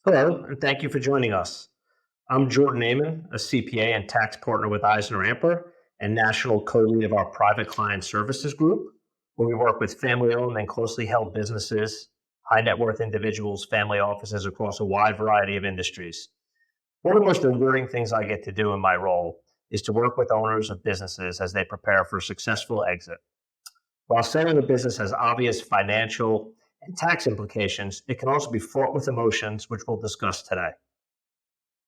Hello, and thank you for joining us. I'm Jordan Amin, a CPA and tax partner with EisnerAmper and national co-lead of our private client services group, where we work with family-owned and closely held businesses, high net worth individuals, family offices across a wide variety of industries. One of the most rewarding things I get to do in my role is to work with owners of businesses as they prepare for successful exit. While selling a business has obvious financial and tax implications, it can also be fraught with emotions, which we'll discuss today.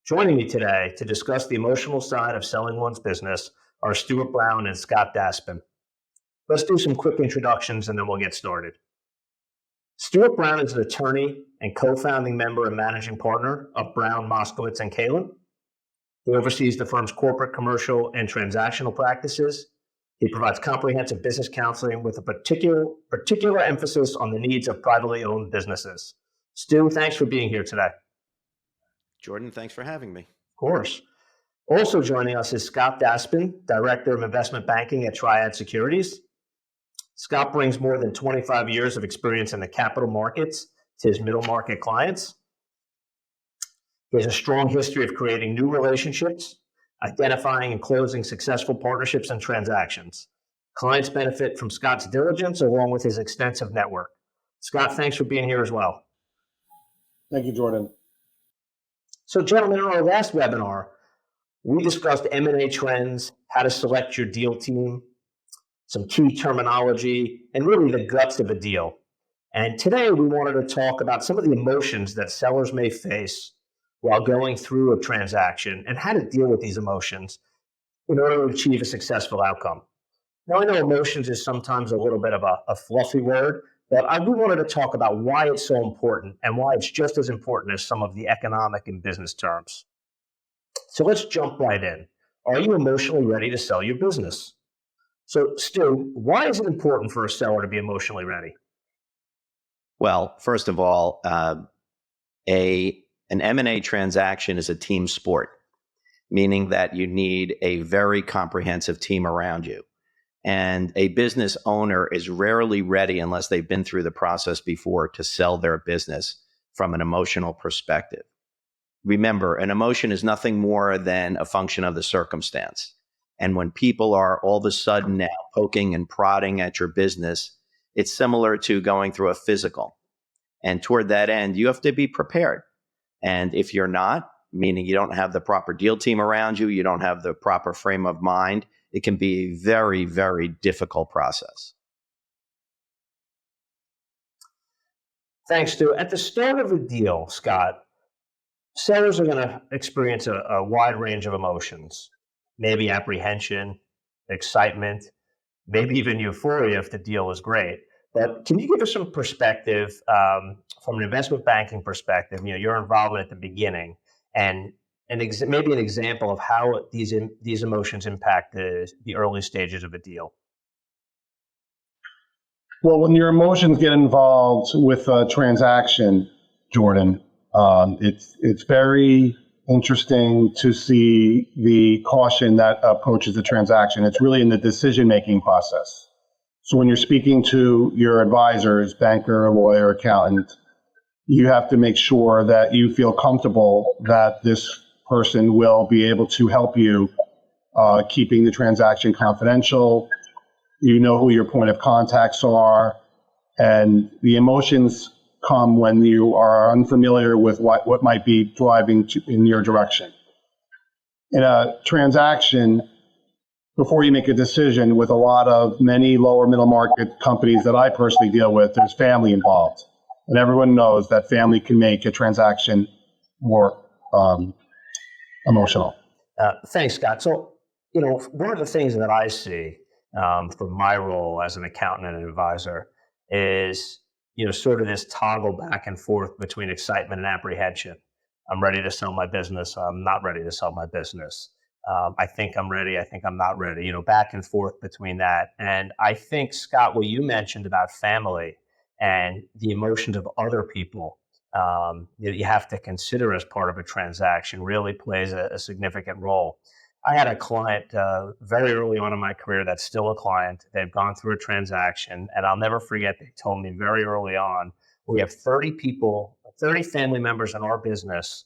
Joining me today to discuss the emotional side of selling one's business are Stu Brown and Scott Daspin. Let's do some quick introductions and then we'll get started. Stu Brown is an attorney and co-founding member and managing partner of Brown Moskowitz Kallen. He oversees the firm's corporate, commercial, and transactional practices. He provides comprehensive business counseling with a particular emphasis on the needs of privately owned businesses. Stu, thanks for being here today. Jordan, thanks for having me. Of course. Also joining us is Scott Daspin, Director of Investment Banking at Triad Securities. Scott brings more than 25 years of experience in the capital markets to his middle market clients. He has a strong history of creating new relationships, identifying and closing successful partnerships and transactions. Clients benefit from Scott's diligence along with his extensive network. Scott, thanks for being here as well. Thank you, Jordan. So, gentlemen, in our last webinar, we discussed M&A trends, how to select your deal team, some key terminology, and really the guts of a deal. And today we wanted to talk about some of the emotions that sellers may face while going through a transaction and how to deal with these emotions in order to achieve a successful outcome. Now, I know emotions is sometimes a little bit of a fluffy word, but we wanted to talk about why it's so important and why it's just as important as some of the economic and business terms. So let's jump right in. Are you emotionally ready to sell your business? So, Stu, why is it important for a seller to be emotionally ready? Well, first of all, an M&A transaction is a team sport, meaning that you need a very comprehensive team around you. And a business owner is rarely ready unless they've been through the process before to sell their business from an emotional perspective. Remember, an emotion is nothing more than a function of the circumstance. And when people are all of a sudden now poking and prodding at your business, it's similar to going through a physical. And toward that end, you have to be prepared. And if you're not, meaning you don't have the proper deal team around you, you don't have the proper frame of mind, it can be a very, very difficult process. Thanks, Stu. At the start of a deal, Scott, sellers are going to experience a wide range of emotions, maybe apprehension, excitement, maybe even euphoria if the deal is great. But can you give us some perspective from an investment banking perspective, your involvement at the beginning and maybe an example of how these emotions impact the early stages of a deal? Well, when your emotions get involved with a transaction, Jordan, it's very interesting to see the caution that approaches the transaction. It's really in the decision-making process. So when you're speaking to your advisors, banker, lawyer, accountant, you have to make sure that you feel comfortable that this person will be able to help you keeping the transaction confidential. You know who your point of contacts are, and the emotions come when you are unfamiliar with what might be driving in your direction. In a transaction, before you make a decision with many lower middle market companies that I personally deal with, there's family involved. And everyone knows that family can make a transaction more emotional. Thanks, Scott. So, one of the things that I see from my role as an accountant and an advisor is, sort of this toggle back and forth between excitement and apprehension. I'm ready to sell my business. I'm not ready to sell my business. I think I'm ready. I think I'm not ready, back and forth between that. And I think, Scott, what you mentioned about family and the emotions of other people that you have to consider as part of a transaction really plays a significant role. I had a client very early on in my career that's still a client. They've gone through a transaction, and I'll never forget, they told me very early on, we have 30 people 30 family members in our business.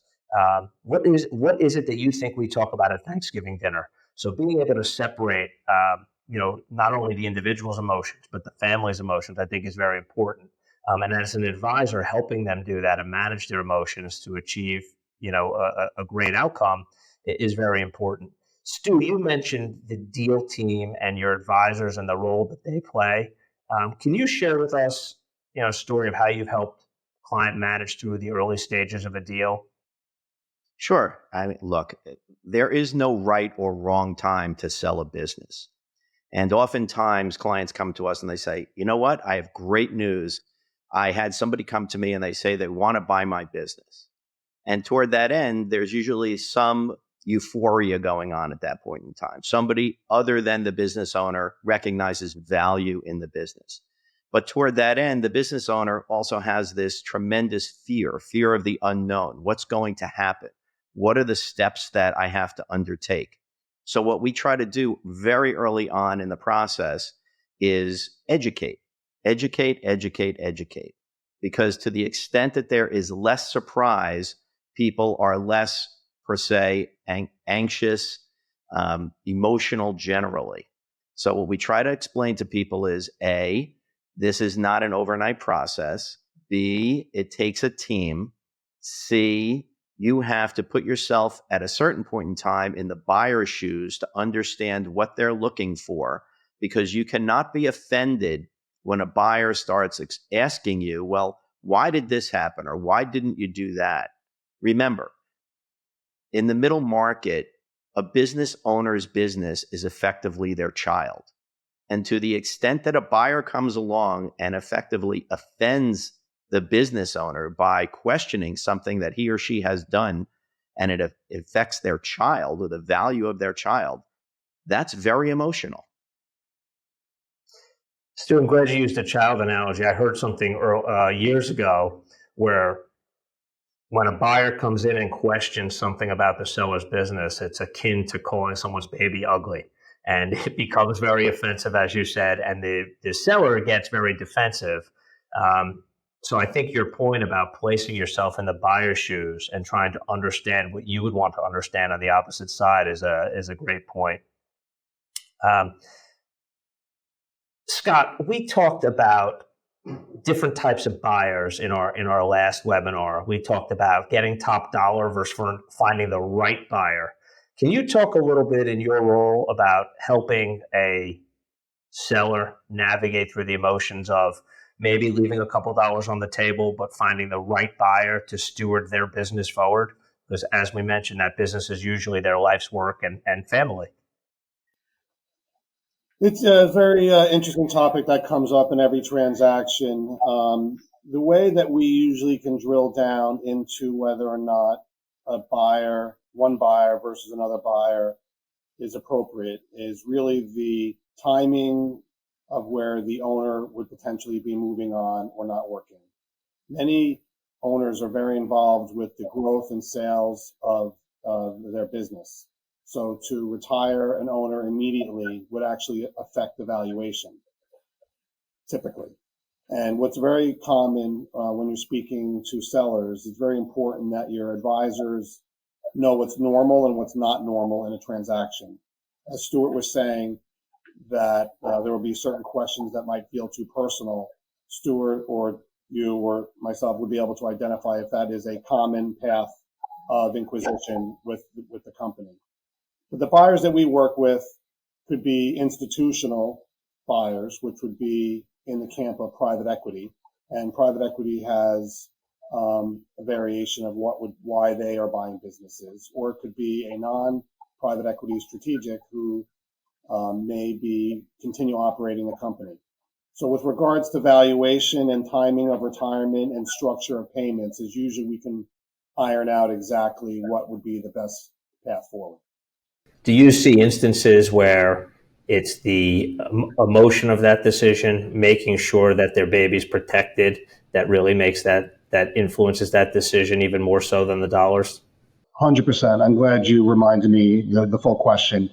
What is it that you think we talk about at Thanksgiving dinner? So being able to separate, not only the individual's emotions, but the family's emotions, I think is very important. And as an advisor, helping them do that and manage their emotions to achieve, a great outcome is very important. Stu, you mentioned the deal team and your advisors and the role that they play. Can you share with us, a story of how you've helped client manage through the early stages of a deal? Sure. I mean, look, there is no right or wrong time to sell a business. And oftentimes clients come to us and they say, you know what? I have great news. I had somebody come to me and they say they want to buy my business. And toward that end, there's usually some euphoria going on at that point in time. Somebody other than the business owner recognizes value in the business. But toward that end, the business owner also has this tremendous fear of the unknown. What's going to happen? What are the steps that I have to undertake? So what we try to do very early on in the process is educate. Because to the extent that there is less surprise, people are less, per se, anxious, emotional generally. So what we try to explain to people is A, this is not an overnight process. B, it takes a team. C, you have to put yourself at a certain point in time in the buyer's shoes to understand what they're looking for, because you cannot be offended when a buyer starts asking you, well, why did this happen? Or why didn't you do that? Remember, in the middle market, a business owner's business is effectively their child. And to the extent that a buyer comes along and effectively offends the business owner by questioning something that he or she has done, and it affects their child or the value of their child, that's very emotional. Stu, I'm glad you used a child analogy. I heard something years ago where when a buyer comes in and questions something about the seller's business, it's akin to calling someone's baby ugly. And it becomes very offensive, as you said, and the seller gets very defensive. So I think your point about placing yourself in the buyer's shoes and trying to understand what you would want to understand on the opposite side is a great point. Scott, we talked about different types of buyers in our last webinar. We talked about getting top dollar versus finding the right buyer. Can you talk a little bit in your role about helping a seller navigate through the emotions of maybe leaving a couple dollars on the table, but finding the right buyer to steward their business forward? Because as we mentioned, that business is usually their life's work and family. It's a very interesting topic that comes up in every transaction. The way that we usually can drill down into whether or not one buyer versus another buyer is appropriate is really the timing of where the owner would potentially be moving on or not working. Many owners are very involved with the growth and sales of their business. So to retire an owner immediately would actually affect the valuation, typically. And what's very common when you're speaking to sellers, it's very important that your advisors know what's normal and what's not normal in a transaction. As Stuart was saying, that there will be certain questions that might feel too personal. Stuart or you or myself would be able to identify if that is a common path of inquisition with the company. But the buyers that we work with could be institutional buyers, which would be in the camp of private equity. And private equity has a variation of why they are buying businesses. Or it could be a non-private equity strategic who may continue operating the company. So with regards to valuation and timing of retirement and structure of payments, is usually we can iron out exactly what would be the best path forward. Do you see instances where it's the emotion of that decision, making sure that their baby's protected, that really makes that influences that decision even more so than the dollars? 100%. I'm glad you reminded me the full question.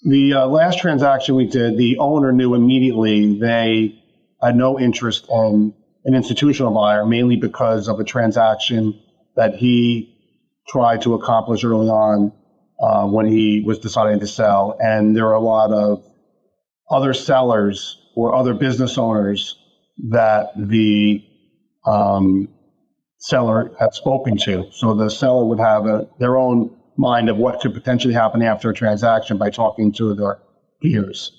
The last transaction we did, the owner knew immediately they had no interest in an institutional buyer, mainly because of a transaction that he tried to accomplish early on when he was deciding to sell. And there are a lot of other sellers or other business owners that the seller had spoken to. So the seller would have their own mind of what could potentially happen after a transaction by talking to their peers.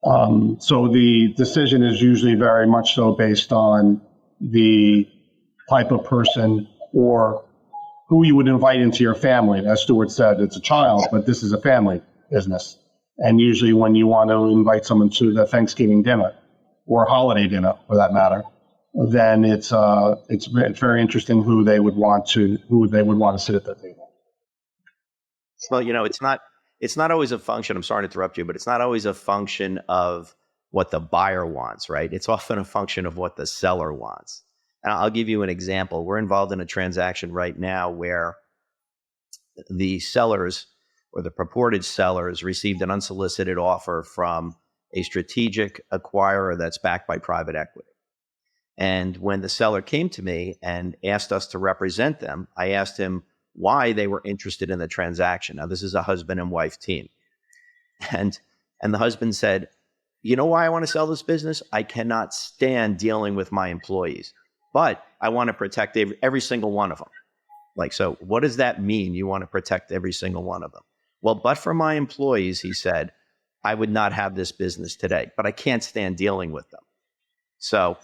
So the decision is usually very much so based on the type of person or who you would invite into your family. As Stuart said, it's a child, but this is a family business. And usually when you want to invite someone to the Thanksgiving dinner or holiday dinner, for that matter, then it's very interesting who they would want to sit at the table. Well, it's not always a function. I'm sorry to interrupt you, but it's not always a function of what the buyer wants, right? It's often a function of what the seller wants. And I'll give you an example. We're involved in a transaction right now where the sellers or the purported sellers received an unsolicited offer from a strategic acquirer that's backed by private equity. And when the seller came to me and asked us to represent them, I asked him why they were interested in the transaction. Now, this is a husband and wife team. And the husband said, you know why I want to sell this business? I cannot stand dealing with my employees, but I want to protect every single one of them. Like, so what does that mean? You want to protect every single one of them? Well, but for my employees, he said, I would not have this business today, but I can't stand dealing with them. So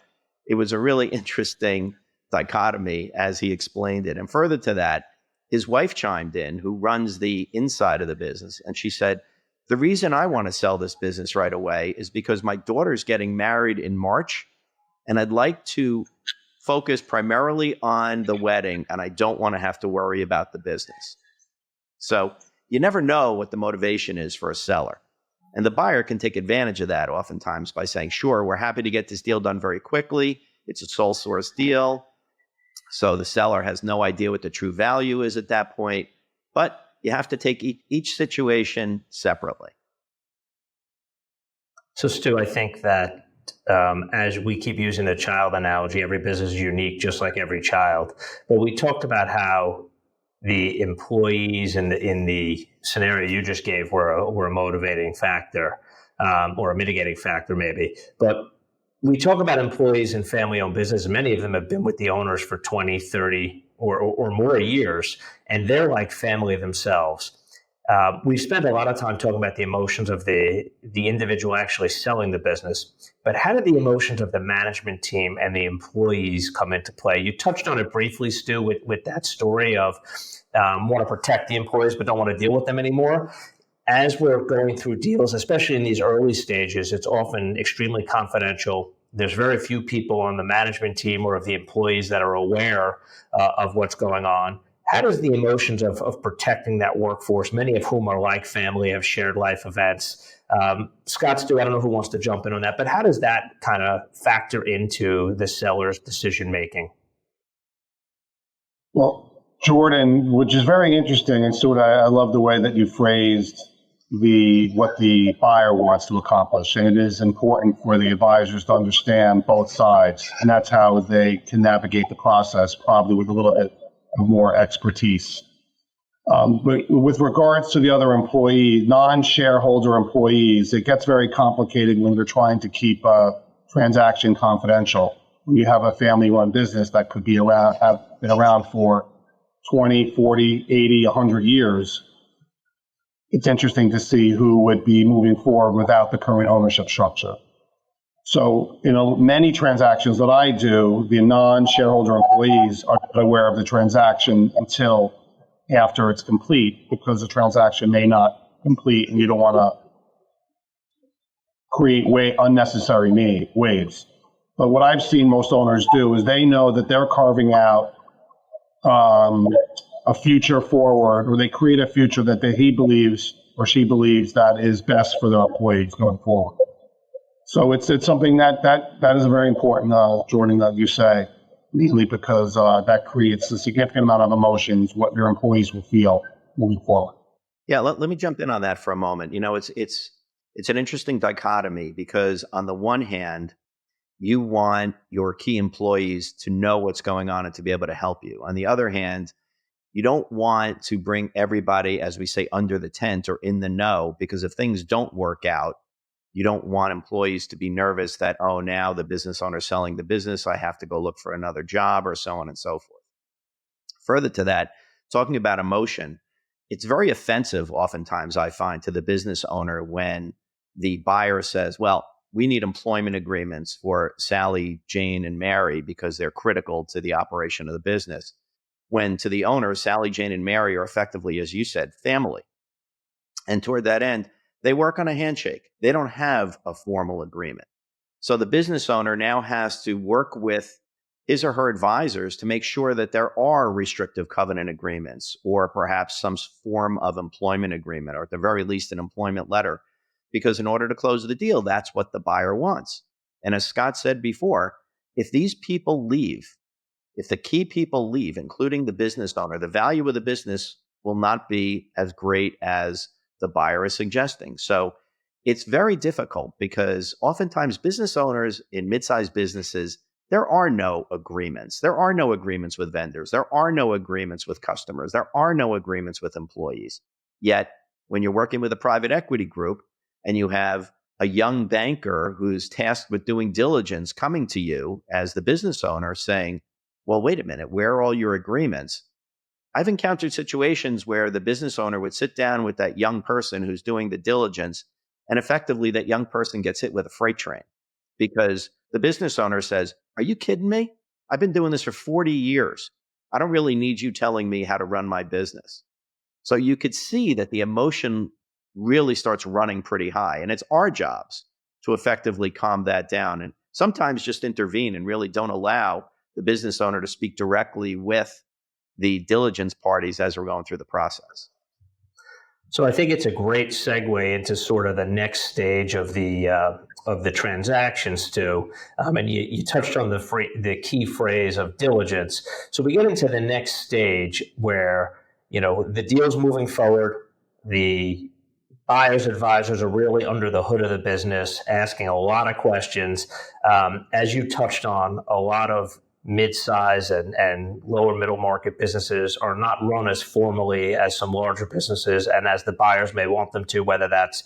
it was a really interesting dichotomy as he explained it. And further to that, his wife chimed in, who runs the inside of the business. And she said, the reason I want to sell this business right away is because my daughter's getting married in March, and I'd like to focus primarily on the wedding, and I don't want to have to worry about the business. So you never know what the motivation is for a seller. And the buyer can take advantage of that oftentimes by saying, sure, we're happy to get this deal done very quickly. It's a sole source deal. So the seller has no idea what the true value is at that point. But you have to take each situation separately. So, Stu, I think that as we keep using the child analogy, every business is unique, just like every child. But we talked about how the employees in the scenario you just gave were a motivating factor, or a mitigating factor maybe. But we talk about employees in family-owned business. Many of them have been with the owners for 20, 30 or more years, and they're like family themselves. We've spent a lot of time talking about the emotions of the individual actually selling the business, but how did the emotions of the management team and the employees come into play? You touched on it briefly, Stu, with that story of want to protect the employees but don't want to deal with them anymore. As we're going through deals, especially in these early stages, it's often extremely confidential. There's very few people on the management team or of the employees that are aware of what's going on. How does the emotions of protecting that workforce, many of whom are like family, have shared life events? Scott, Stu, I don't know who wants to jump in on that, but how does that kind of factor into the seller's decision-making? Well, Jordan, which is very interesting, and Stuart, I love the way that you phrased what the buyer wants to accomplish. And it is important for the advisors to understand both sides, and that's how they can navigate the process, probably with a little bit more expertise. But with regards to the other employees, non-shareholder employees, it gets very complicated when they're trying to keep a transaction confidential. When you have a family-run business that could be have been around for 20, 40, 80, 100 years, it's interesting to see who would be moving forward without the current ownership structure. So, many transactions that I do, the non-shareholder employees are not aware of the transaction until after it's complete, because the transaction may not complete and you don't want to create unnecessary waves. But what I've seen most owners do is they know that they're carving out a future forward, or they create a future that he believes or she believes that is best for their employees going forward. So it's something that is very important, Jordan, that you say, mainly because that creates a significant amount of emotions, what your employees will feel moving forward. Yeah, let me jump in on that for a moment. It's an interesting dichotomy because on the one hand, you want your key employees to know what's going on and to be able to help you. On the other hand, you don't want to bring everybody, as we say, under the tent or in the know, because if things don't work out, you don't want employees to be nervous that, oh, now the business owner's selling the business, I have to go look for another job, or so on and so forth. Further to that, talking about emotion, it's very offensive oftentimes, I find, to the business owner when the buyer says, well, we need employment agreements for Sally, Jane, and Mary because they're critical to the operation of the business. When to the owner, Sally, Jane, and Mary are effectively, as you said, family. And toward that end, they work on a handshake. They don't have a formal agreement. So the business owner now has to work with his or her advisors to make sure that there are restrictive covenant agreements or perhaps some form of employment agreement, or at the very least an employment letter, because in order to close the deal, that's what the buyer wants. And as Scott said before, if these people leave, if the key people leave, including the business owner, the value of the business will not be as great as the buyer is suggesting. So it's very difficult because oftentimes business owners in mid-sized businesses, there are no agreements. There are no agreements with vendors. There are no agreements with customers. There are no agreements with employees. Yet, when you're working with a private equity group and you have a young banker who's tasked with doing diligence coming to you as the business owner saying, well, wait a minute, where are all your agreements? I've encountered situations where the business owner would sit down with that young person who's doing the diligence, and effectively that young person gets hit with a freight train because the business owner says, are you kidding me? I've been doing this for 40 years. I don't really need you telling me how to run my business. So you could see that the emotion really starts running pretty high. And it's our jobs to effectively calm that down and sometimes just intervene and really don't allow the business owner to speak directly with the diligence parties as we're going through the process. So I think it's a great segue into sort of the next stage of the transactions, Stu. And you touched on the key phrase of diligence. So we get into the next stage where, the deal's moving forward. The buyer's advisors are really under the hood of the business, asking a lot of questions. As you touched on, a lot of mid-size and lower middle market businesses are not run as formally as some larger businesses and as the buyers may want them to, whether that's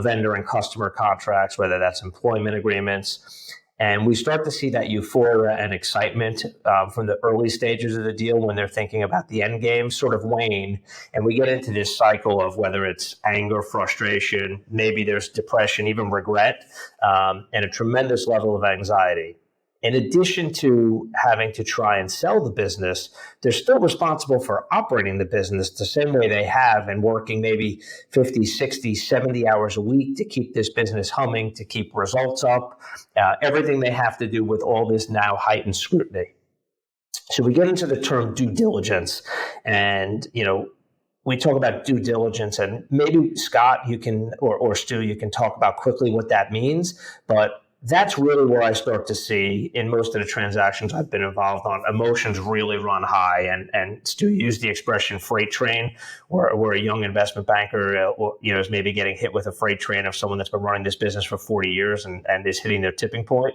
vendor and customer contracts, whether that's employment agreements. And we start to see that euphoria and excitement from the early stages of the deal when they're thinking about the end game sort of wane. And we get into this cycle of whether it's anger, frustration, maybe there's depression, even regret, and a tremendous level of anxiety. In addition to having to try and sell the business, they're still responsible for operating the business the same way they have and working maybe 50, 60, 70 hours a week to keep this business humming, to keep results up, everything they have to do with all this now heightened scrutiny. So we get into the term due diligence, and, we talk about due diligence, and maybe Scott, you can, or Stu, you can talk about quickly what that means, but that's really where I start to see in most of the transactions I've been involved on, emotions really run high. And Stu used the expression freight train, where a young investment banker is maybe getting hit with a freight train of someone that's been running this business for 40 years and is hitting their tipping point.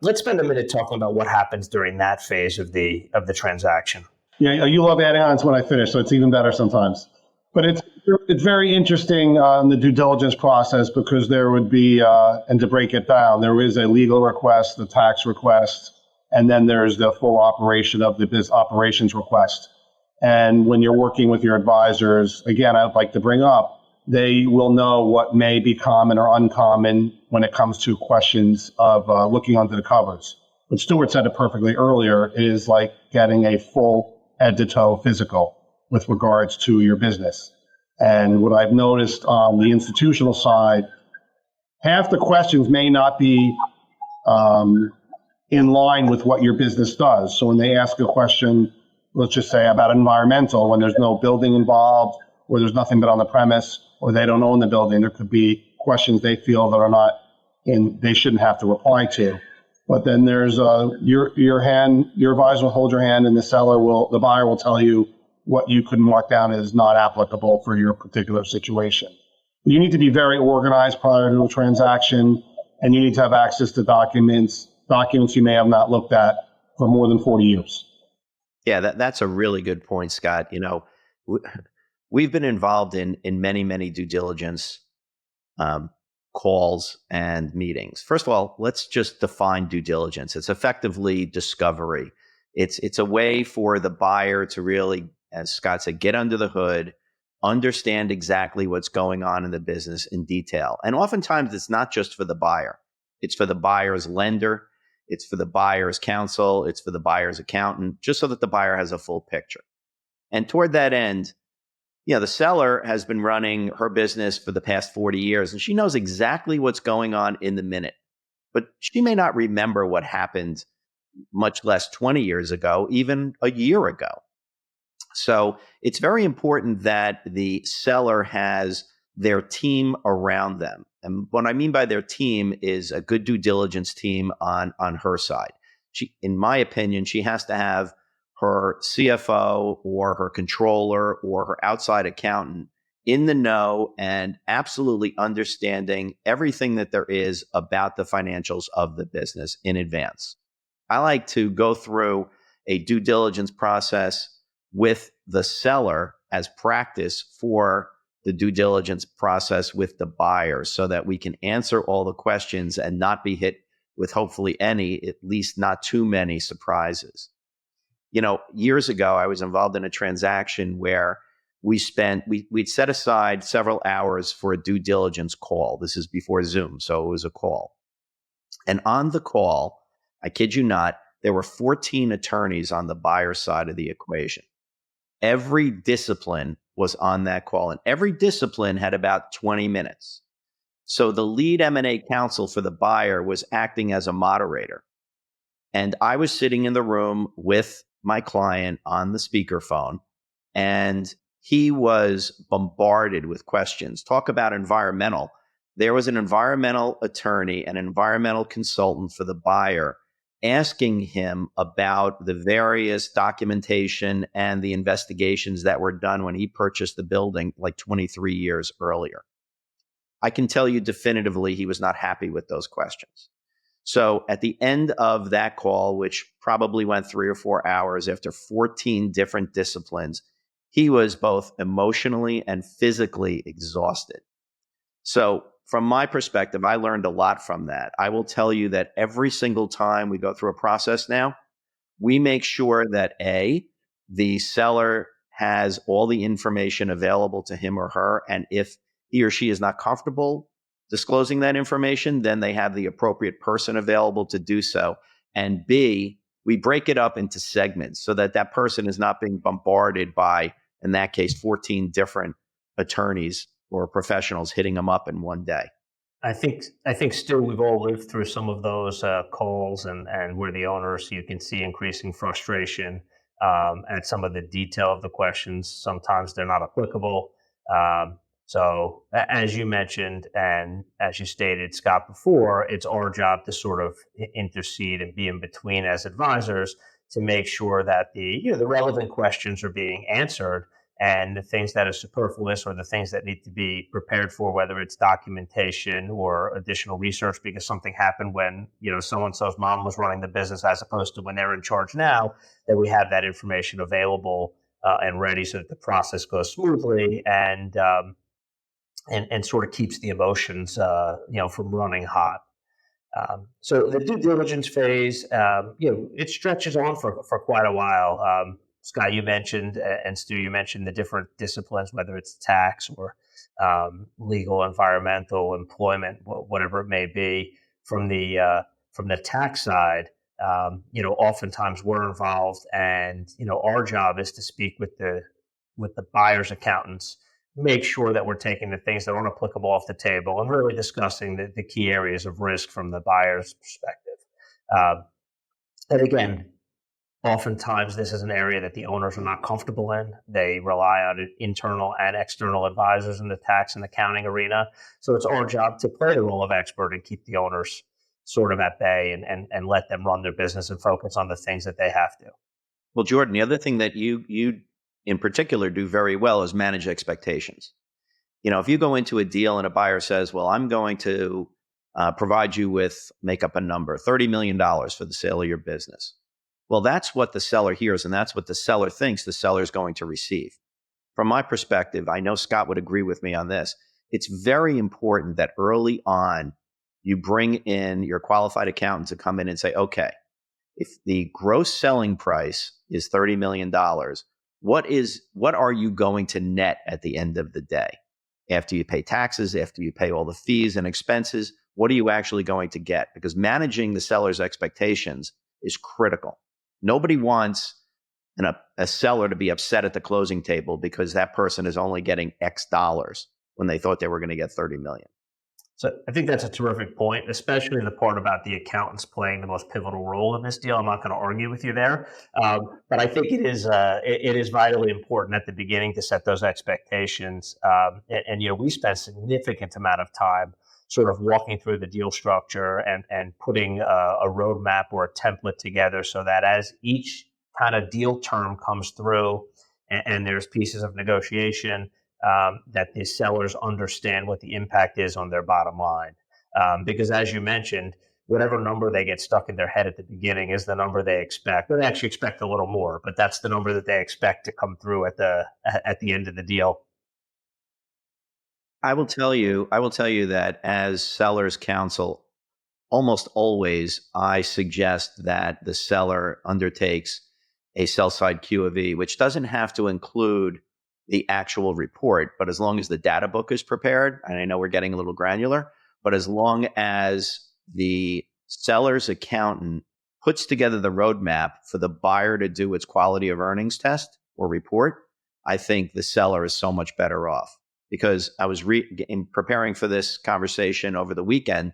Let's spend a minute talking about what happens during that phase of the transaction. Yeah, you love adding on to when I finish, so it's even better sometimes. But it's very interesting on the due diligence process because there would be, and to break it down, there is a legal request, the tax request, and then there's the full operation of the business operations request. And when you're working with your advisors, again, I'd like to bring up, they will know what may be common or uncommon when it comes to questions of looking under the covers. But Stuart said it perfectly earlier, it is like getting a full head-to-toe physical with regards to your business. And what I've noticed on the institutional side, half the questions may not be in line with what your business does. So when they ask a question, let's just say about environmental, when there's no building involved, or there's nothing but on the premise, or they don't own the building, there could be questions they feel that are not they shouldn't have to reply to. But then there's your advisor will hold your hand, and the buyer will tell you what you could mark down as not applicable for your particular situation. You need to be very organized prior to a transaction. and you need to have access to documents you may have not looked at for more than 40 years. Yeah, that's a really good point, Scott. We've been involved in many due diligence calls and meetings. First of all, let's just define due diligence. It's effectively discovery. It's a way for the buyer to really, as Scott said, get under the hood, understand exactly what's going on in the business in detail. And oftentimes it's not just for the buyer. It's for the buyer's lender. It's for the buyer's counsel. It's for the buyer's accountant, just so that the buyer has a full picture. And toward that end, the seller has been running her business for the past 40 years, and she knows exactly what's going on in the minute. But she may not remember what happened, much less 20 years ago, even a year ago. So it's very important that the seller has their team around them. And what I mean by their team is a good due diligence team on her side. In my opinion, she has to have her CFO or her controller or her outside accountant in the know and absolutely understanding everything that there is about the financials of the business in advance. I like to go through a due diligence process with the seller as practice for the due diligence process with the buyer, so that we can answer all the questions and not be hit with hopefully at least not too many surprises. Years ago, I was involved in a transaction where we'd set aside several hours for a due diligence call. This is before Zoom, so it was a call. And on the call, I kid you not, there were 14 attorneys on the buyer side of the equation. Every discipline was on that call, and every discipline had about 20 minutes. So the lead M&A counsel for the buyer was acting as a moderator. And I was sitting in the room with my client on the speakerphone, and he was bombarded with questions. Talk about environmental. There was an environmental attorney, an environmental consultant for the buyer, asking him about the various documentation and the investigations that were done when he purchased the building like 23 years earlier. I can tell you definitively he was not happy with those questions. So at the end of that call, which probably went 3 or 4 hours after 14 different disciplines, he was both emotionally and physically exhausted. So from my perspective, I learned a lot from that. I will tell you that every single time we go through a process now, we make sure that the seller has all the information available to him or her. And if he or she is not comfortable disclosing that information, then they have the appropriate person available to do so. And B, we break it up into segments so that that person is not being bombarded by, in that case, 14 different attorneys or professionals hitting them up in one day. I think, Stu, we've all lived through some of those calls and we're the owners, so you can see increasing frustration at some of the detail of the questions. Sometimes they're not applicable. So as you mentioned, and as you stated, Scott, before, it's our job to sort of intercede and be in between as advisors to make sure that the relevant questions are being answered, and the things that are superfluous or the things that need to be prepared for, whether it's documentation or additional research because something happened when, so-and-so's mom was running the business as opposed to when they're in charge now, that we have that information available and ready so that the process goes smoothly and sort of keeps the emotions, from running hot. So the due diligence phase, it stretches on for quite a while. Scott, you mentioned, and Stu, you mentioned the different disciplines, whether it's tax or legal, environmental, employment, whatever it may be. From the tax side, oftentimes we're involved, and our job is to speak with the buyer's accountants, make sure that we're taking the things that aren't applicable off the table, and really discussing the key areas of risk from the buyer's perspective. And again, oftentimes, this is an area that the owners are not comfortable in. They rely on internal and external advisors in the tax and accounting arena. So it's our job to play the role of expert and keep the owners sort of at bay and let them run their business and focus on the things that they have to. Well, Jordan, the other thing that you in particular do very well is manage expectations. If you go into a deal and a buyer says, well, I'm going to provide you with, make up a number, $30 million for the sale of your business. Well, that's what the seller hears, and that's what the seller thinks the seller is going to receive. From my perspective, I know Scott would agree with me on this. It's very important that early on, you bring in your qualified accountant to come in and say, okay, if the gross selling price is $30 million, what are you going to net at the end of the day? After you pay taxes, after you pay all the fees and expenses, what are you actually going to get? Because managing the seller's expectations is critical. Nobody wants a seller to be upset at the closing table because that person is only getting X dollars when they thought they were going to get 30 million. So I think that's a terrific point, especially the part about the accountants playing the most pivotal role in this deal. I'm not going to argue with you there, but I think it is vitally important at the beginning to set those expectations. And we spent a significant amount of time sort of walking through the deal structure and putting a roadmap or a template together so that as each kind of deal term comes through and there's pieces of negotiation, that the sellers understand what the impact is on their bottom line. Because as you mentioned, whatever number they get stuck in their head at the beginning is the number they expect. They actually expect a little more, but that's the number that they expect to come through at the end of the deal. I will tell you that as seller's counsel, almost always I suggest that the seller undertakes a sell-side Q of E, which doesn't have to include the actual report, but as long as the data book is prepared, and I know we're getting a little granular, but as long as the seller's accountant puts together the roadmap for the buyer to do its quality of earnings test or report, I think the seller is so much better off. Because I was in preparing for this conversation over the weekend,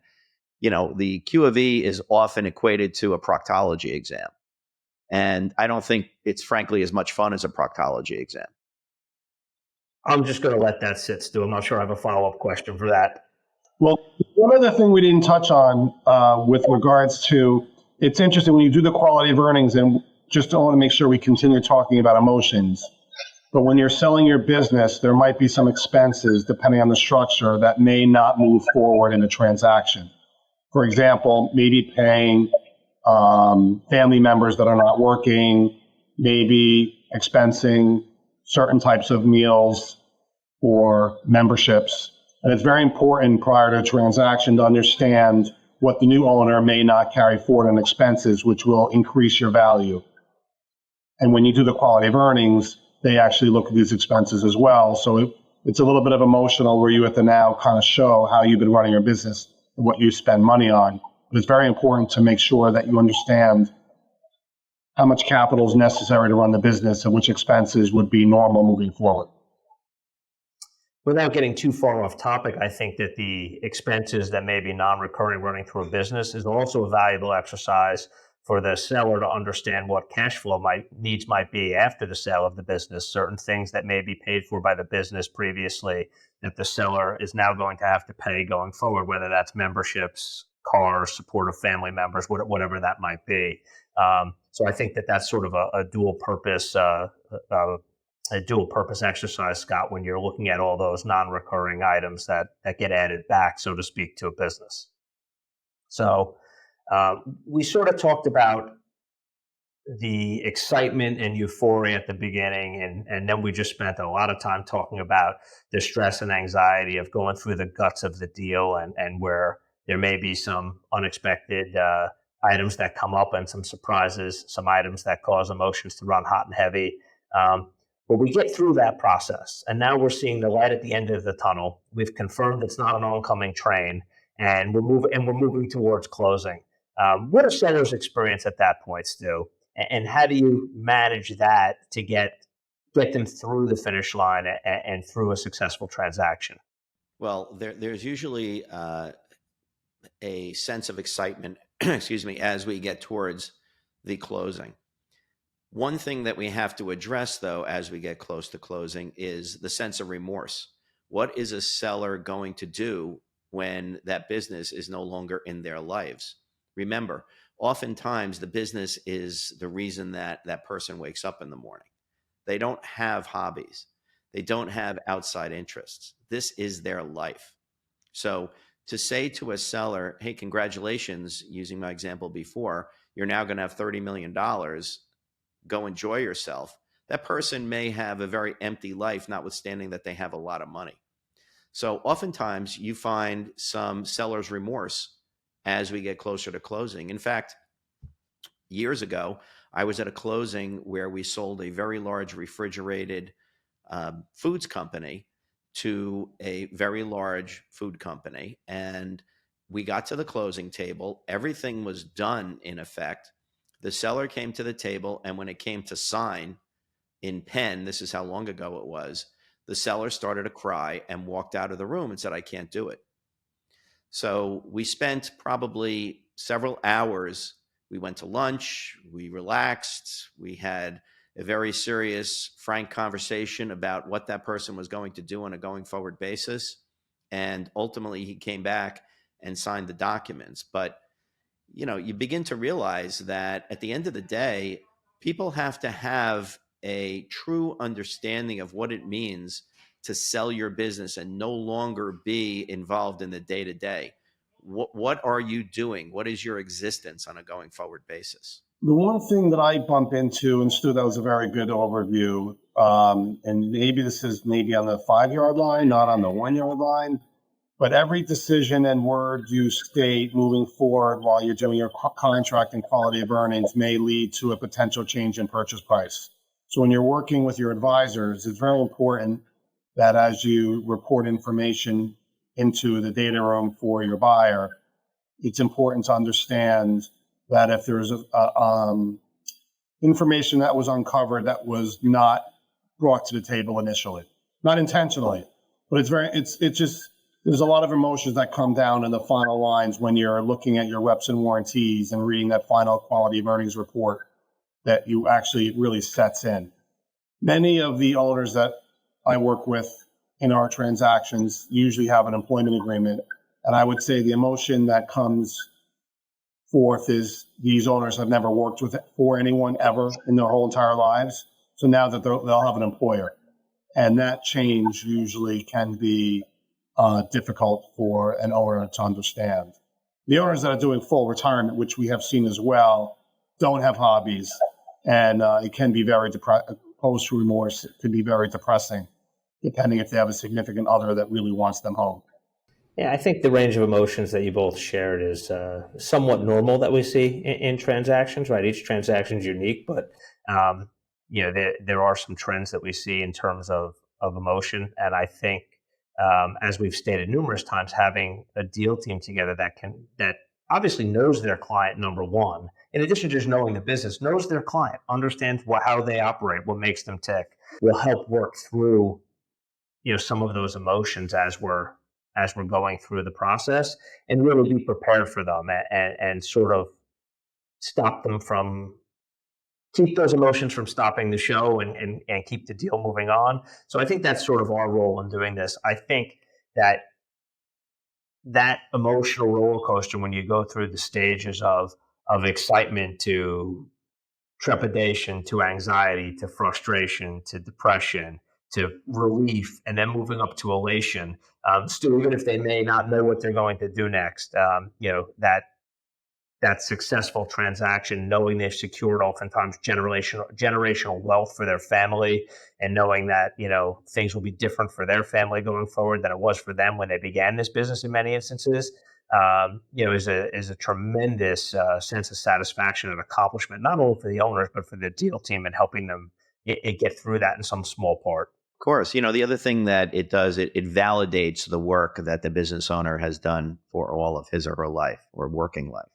the Q of E is often equated to a proctology exam. And I don't think it's frankly as much fun as a proctology exam. I'm just going to let that sit, Stu. I'm not sure I have a follow-up question for that. Well, one other thing we didn't touch on with regards to, it's interesting when you do the quality of earnings, and just want to make sure we continue talking about emotions. But when you're selling your business, there might be some expenses, depending on the structure, that may not move forward in a transaction. For example, maybe paying family members that are not working, maybe expensing certain types of meals or memberships. And it's very important prior to a transaction to understand what the new owner may not carry forward in expenses, which will increase your value. And when you do the quality of earnings, they actually look at these expenses as well. So it's a little bit of emotional where you have to now kind of show how you've been running your business and what you spend money on. But it's very important to make sure that you understand how much capital is necessary to run the business and which expenses would be normal moving forward. Without getting too far off topic, I think that the expenses that may be non-recurring running through a business is also a valuable exercise for the seller to understand what cash flow needs might be after the sale of the business. Certain things that may be paid for by the business previously that the seller is now going to have to pay going forward, whether that's memberships, cars, support of family members, whatever that might be. So I think that that's sort of a dual purpose exercise, Scott, when you're looking at all those non-recurring items that get added back, so to speak, to a business. So we sort of talked about the excitement and euphoria at the beginning, and then we just spent a lot of time talking about the stress and anxiety of going through the guts of the deal and where there may be some unexpected items that come up and some surprises, some items that cause emotions to run hot and heavy. But we get through that process, and now we're seeing the light at the end of the tunnel. We've confirmed it's not an oncoming train, and we're moving towards closing. What are sellers' experience at that point, Stu? And how do you manage that to get them through the finish line and through a successful transaction? Well, there's usually a sense of excitement, excuse me, as we get towards the closing. One thing that we have to address, though, as we get close to closing is the sense of remorse. What is a seller going to do when that business is no longer in their lives? Remember, oftentimes the business is the reason that that person wakes up in the morning. They don't have hobbies. They don't have outside interests. This is their life. So To say to a seller, hey, congratulations, using my example before, you're now going to have $30 million, go enjoy yourself. That person may have a very empty life, notwithstanding that they have a lot of money. So oftentimes you find some seller's remorse as we get closer to closing. In fact, years ago, I was at a closing where we sold a very large refrigerated foods company to a very large food company. And we got to the closing table. Everything was done in effect. The seller came to the table, and when it came to sign in pen, this is how long ago it was, the seller started to cry and walked out of the room and said, I can't do it. So we spent probably several hours. We went to lunch, we relaxed, we had a very serious, frank conversation about what that person was going to do on a going forward basis. And ultimately he came back and signed the documents. But, you begin to realize that at the end of the day, people have to have a true understanding of what it means to sell your business and no longer be involved in the day-to-day. What are you doing? What is your existence on a going forward basis? The one thing that I bump into, and Stu, that was a very good overview, and maybe this is maybe on the 5-yard line, not on the 1-yard line, but every decision and word you state moving forward while you're doing your contract and quality of earnings may lead to a potential change in purchase price. So when you're working with your advisors, it's very important that as you report information into the data room for your buyer, it's important to understand that if there's information that was uncovered that was not brought to the table initially, not intentionally, but it's just, there's a lot of emotions that come down in the final lines when you're looking at your reps and warranties and reading that final quality of earnings report that you actually really sets in. Many of the owners that I work with in our transactions usually have an employment agreement. And I would say the emotion that comes forth is these owners have never worked for anyone ever in their whole entire lives. So now that they'll have an employer, and that change usually can be difficult for an owner to understand. The owners that are doing full retirement, which we have seen as well, don't have hobbies, and it can be very post remorse. It can be very depressing, depending if they have a significant other that really wants them home. Yeah, I think the range of emotions that you both shared is somewhat normal that we see in transactions, right? Each transaction is unique, but there are some trends that we see in terms of emotion. And I think, as we've stated numerous times, having a deal team together that obviously knows their client, number one, in addition to just knowing the business, knows their client, understands how they operate, what makes them tick, will help work through some of those emotions as we're going through the process, and really be prepared for them and sort of keep those emotions from stopping the show and keep the deal moving on. So I think that's sort of our role in doing this. I think that emotional roller coaster, when you go through the stages of excitement to trepidation to anxiety to frustration to depression to relief, and then moving up to elation. Still, even if they may not know what they're going to do next, that successful transaction, knowing they've secured oftentimes generational wealth for their family, and knowing that things will be different for their family going forward than it was for them when they began this business in many instances, is a tremendous sense of satisfaction and accomplishment, not only for the owners but for the deal team and helping them get through that in some small part. Of course, the other thing that it does, it validates the work that the business owner has done for all of his or her life or working life.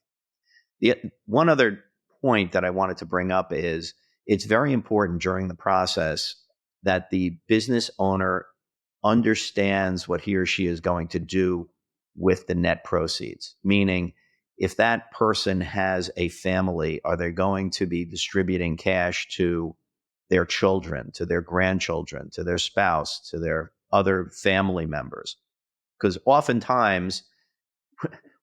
The one other point that I wanted to bring up is it's very important during the process that the business owner understands what he or she is going to do with the net proceeds. Meaning, if that person has a family, are they going to be distributing cash to their children, to their grandchildren, to their spouse, to their other family members? Because oftentimes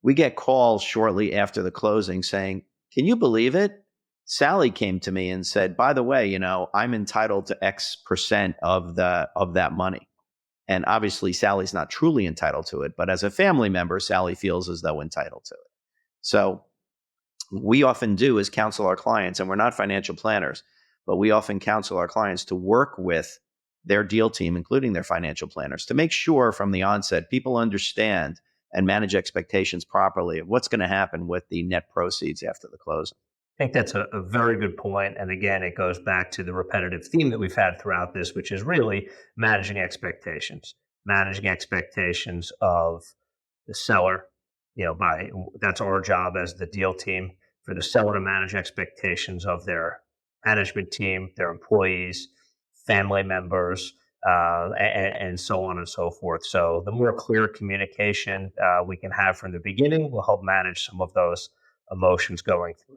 we get calls shortly after the closing saying, can you believe it? Sally came to me and said, by the way, I'm entitled to X% of that money. And obviously, Sally's not truly entitled to it, but as a family member, Sally feels as though entitled to it. So we often do is counsel our clients, and we're not financial planners, but we often counsel our clients to work with their deal team, including their financial planners, to make sure from the onset people understand and manage expectations properly of what's going to happen with the net proceeds after the closing. I think that's a very good point. And again, it goes back to the repetitive theme that we've had throughout this, which is really managing expectations of the seller. That's our job as the deal team, for the seller to manage expectations of their management team, their employees, family members, and so on and so forth. So the more clear communication we can have from the beginning will help manage some of those emotions going through.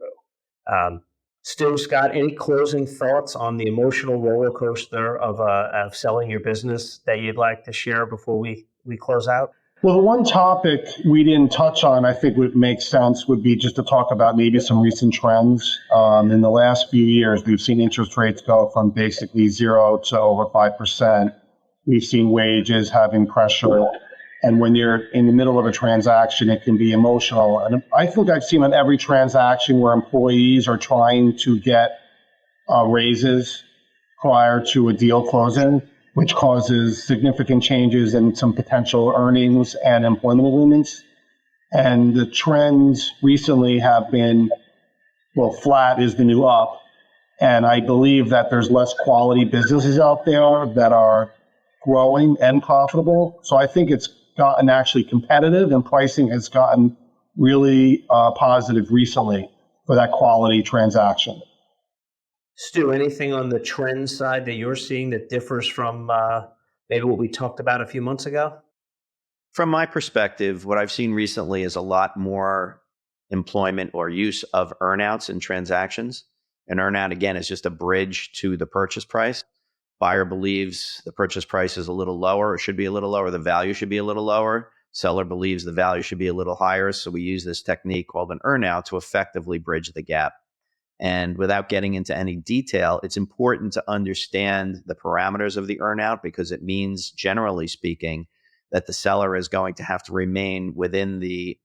Stu, Scott, any closing thoughts on the emotional roller coaster of selling your business that you'd like to share before we close out? Well, the one topic we didn't touch on, I think would make sense, would be just to talk about maybe some recent trends. In the last few years, we've seen interest rates go from basically 0 to over 5%. We've seen wages having pressure. And when you're in the middle of a transaction, it can be emotional. And I think I've seen on every transaction where employees are trying to get raises prior to a deal closing, which causes significant changes in some potential earnings and employment agreements. And the trends recently have been, well, flat is the new up. And I believe that there's less quality businesses out there that are growing and profitable. So I think it's gotten actually competitive, and pricing has gotten really positive recently for that quality transaction. Stu, anything on the trend side that you're seeing that differs from maybe what we talked about a few months ago? From my perspective, what I've seen recently is a lot more employment or use of earnouts in transactions. An earnout, again, is just a bridge to the purchase price. Buyer believes the purchase price is a little lower, or should be a little lower. The value should be a little lower. Seller believes the value should be a little higher. So we use this technique called an earnout to effectively bridge the gap. And without getting into any detail, it's important to understand the parameters of the earnout, because it means, generally speaking, that the seller is going to have to remain within the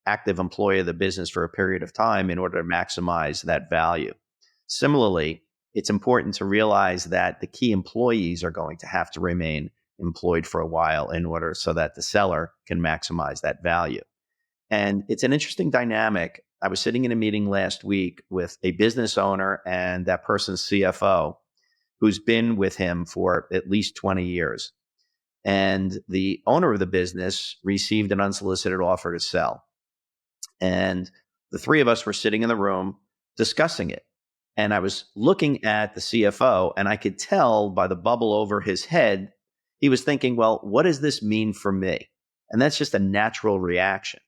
active employee of the business for a period of time in order to maximize that value. Similarly, it's important to realize that the key employees are going to have to remain employed for a while in order so that the seller can maximize that value. And it's an interesting dynamic. I was sitting in a meeting last week with a business owner and that person's CFO, who's been with him for at least 20 years. And the owner of the business received an unsolicited offer to sell. And the three of us were sitting in the room discussing it. And I was looking at the CFO, and I could tell by the bubble over his head, he was thinking, well, what does this mean for me? And that's just a natural reaction.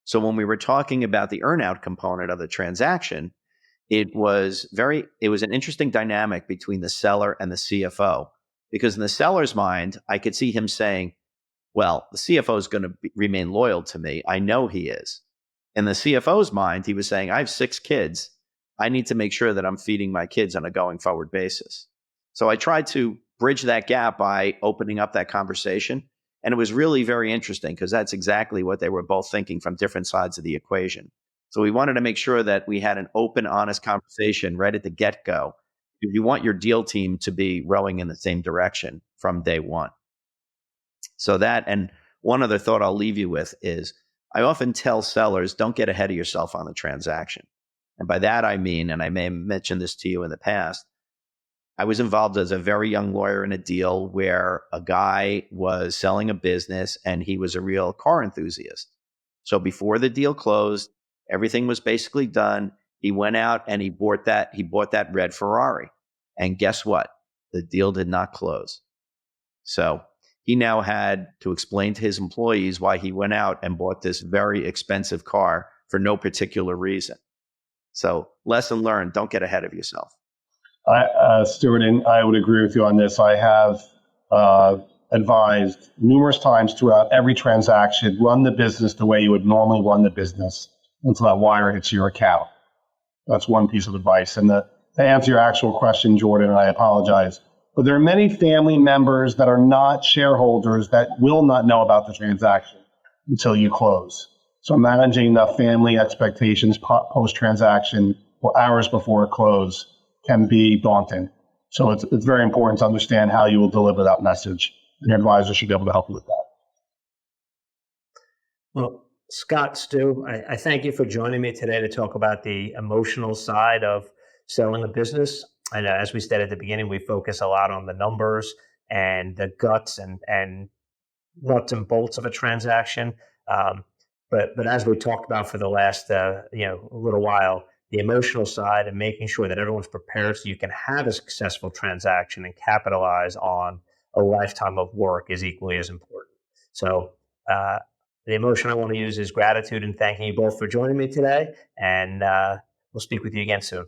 So when we were talking about the earnout component of the transaction, it was an interesting dynamic between the seller and the CFO, because in the seller's mind, I could see him saying, well, the CFO is going to remain loyal to me. I know he is. In the CFO's mind, he was saying, I have 6 kids. I need to make sure that I'm feeding my kids on a going forward basis. So I tried to bridge that gap by opening up that conversation. And it was really very interesting, because that's exactly what they were both thinking from different sides of the equation. So we wanted to make sure that we had an open, honest conversation right at the get-go. You want your deal team to be rowing in the same direction from day one. So that, and one other thought I'll leave you with is, I often tell sellers, don't get ahead of yourself on the transaction. And by that, I mean, and I may have mentioned this to you in the past, I was involved as a very young lawyer in a deal where a guy was selling a business and he was a real car enthusiast. So before the deal closed, everything was basically done. He went out and he bought that red Ferrari. And guess what? The deal did not close. So he now had to explain to his employees why he went out and bought this very expensive car for no particular reason. So lesson learned, don't get ahead of yourself. Stuart, and I would agree with you on this. I have advised numerous times throughout every transaction, run the business the way you would normally run the business until that wire hits your account. That's one piece of advice. And to answer your actual question, Jordan, and I apologize, but there are many family members that are not shareholders that will not know about the transaction until you close. So managing the family expectations post-transaction or hours before close can be daunting. So it's very important to understand how you will deliver that message. And your advisor should be able to help you with that. Well, Scott, Stu, I thank you for joining me today to talk about the emotional side of selling a business. And as we said at the beginning, we focus a lot on the numbers and the guts and nuts and bolts of a transaction. But as we talked about for the last little while, the emotional side and making sure that everyone's prepared so you can have a successful transaction and capitalize on a lifetime of work is equally as important. So the emotion I want to use is gratitude and thanking you both for joining me today. And we'll speak with you again soon.